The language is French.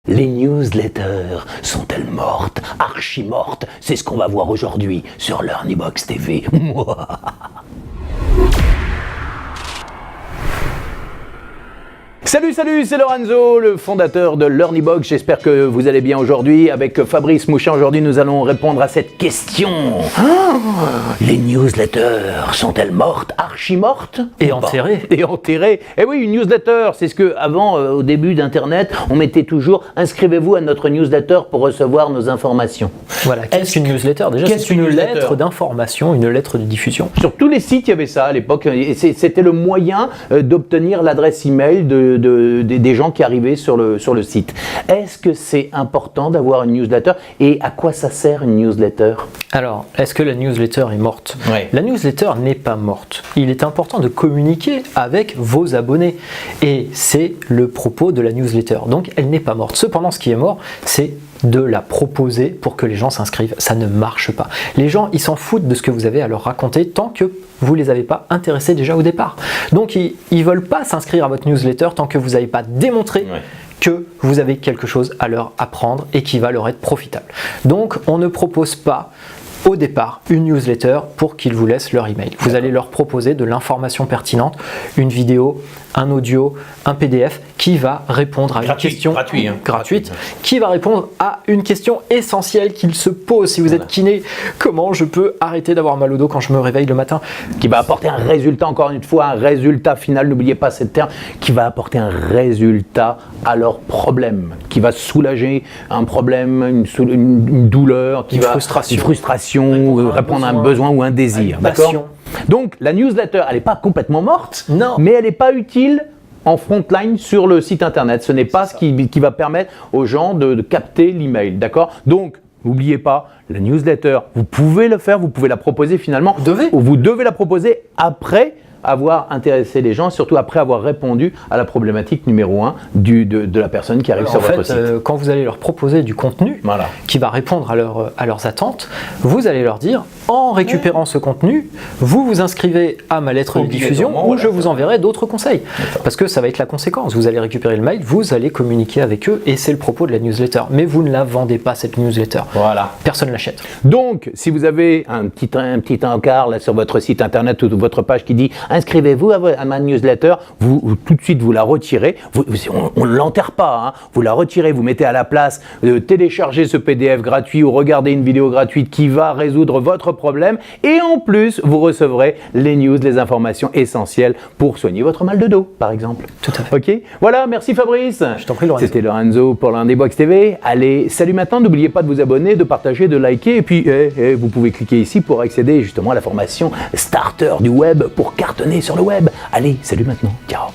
Les newsletters sont-elles mortes, archi mortes? C'est ce qu'on va voir aujourd'hui sur LearnyBox TV. Salut, c'est Lorenzo, le fondateur de LearnyBox. J'espère que vous allez bien aujourd'hui. Avec Fabrice Mouchin, aujourd'hui, nous allons répondre à cette question. Les newsletters sont-elles mortes, archi mortes? Et enterrées. Et enterrées. Eh oui, une newsletter, c'est ce que avant, au début d'Internet, on mettait toujours « Inscrivez-vous à notre newsletter pour recevoir nos informations ». Voilà, qu'est-ce qu'une newsletter? Déjà, c'est une lettre d'information, une lettre de diffusion. Sur tous les sites, il y avait ça à l'époque. C'était le moyen d'obtenir l'adresse email des gens qui arrivaient sur le site. Est-ce que c'est important d'avoir une newsletter et à quoi ça sert une newsletter? Alors, est-ce que la newsletter est morte? Ouais. La newsletter n'est pas morte. Il est important de communiquer avec vos abonnés et c'est le propos de la newsletter. Donc, elle n'est pas morte. Cependant, ce qui est mort, c'est de la proposer pour que les gens s'inscrivent. Ça ne marche pas. Les gens, ils s'en foutent de ce que vous avez à leur raconter tant que vous ne les avez pas intéressés déjà au départ. Donc, ils ne veulent pas s'inscrire à votre newsletter tant que vous n'avez pas démontré que vous avez quelque chose à leur apprendre et qui va leur être profitable. Donc, on ne propose pas au départ une newsletter pour qu'ils vous laissent leur email. Vous allez leur proposer de l'information pertinente, une vidéo, un audio, un PDF qui va répondre à une question gratuite, qui va répondre à une question essentielle qu'ils se posent. Si vous êtes kiné, comment je peux arrêter d'avoir mal au dos quand je me réveille le matin? Qui va apporter un résultat, encore une fois, un résultat final, n'oubliez pas ce terme, qui va apporter un résultat à leur problème, qui va soulager un problème, une douleur, une frustration, répondre à un besoin ou un désir. D'accord ? Donc la newsletter, elle n'est pas complètement morte, mais elle n'est pas utile en frontline sur le site internet. Ce n'est pas ce qui va permettre aux gens de capter l'email. D'accord ? Donc, n'oubliez pas, la newsletter, vous pouvez le faire, vous pouvez la proposer finalement. Vous devez la proposer après avoir intéressé les gens, surtout après avoir répondu à la problématique numéro 1 de la personne qui arrive sur votre site. Quand vous allez leur proposer du contenu qui va répondre à leurs attentes, vous allez leur dire, en récupérant ce contenu, vous vous inscrivez à ma lettre de diffusion où je vous enverrai d'autres conseils. Parce que ça va être la conséquence. Vous allez récupérer le mail, vous allez communiquer avec eux et c'est le propos de la newsletter. Mais vous ne la vendez pas, cette newsletter. Personne ne l'achète. Donc, si vous avez un petit encart là, sur votre site internet ou votre page qui dit inscrivez-vous à ma newsletter, vous tout de suite vous la retirez, on ne l'enterre pas, vous la retirez, vous mettez à la place télécharger ce PDF gratuit ou regarder une vidéo gratuite qui va résoudre votre problème et en plus vous recevrez les news, les informations essentielles pour soigner votre mal de dos par exemple. Tout à fait. Ok, voilà, merci Fabrice. Je t'en prie Lorenzo. C'était Lorenzo pour LearnyBox TV. Allez, salut maintenant, n'oubliez pas de vous abonner, de partager, de liker et puis vous pouvez cliquer ici pour accéder justement à la formation starter du web pour cartonner sur le web. Allez, salut maintenant, ciao.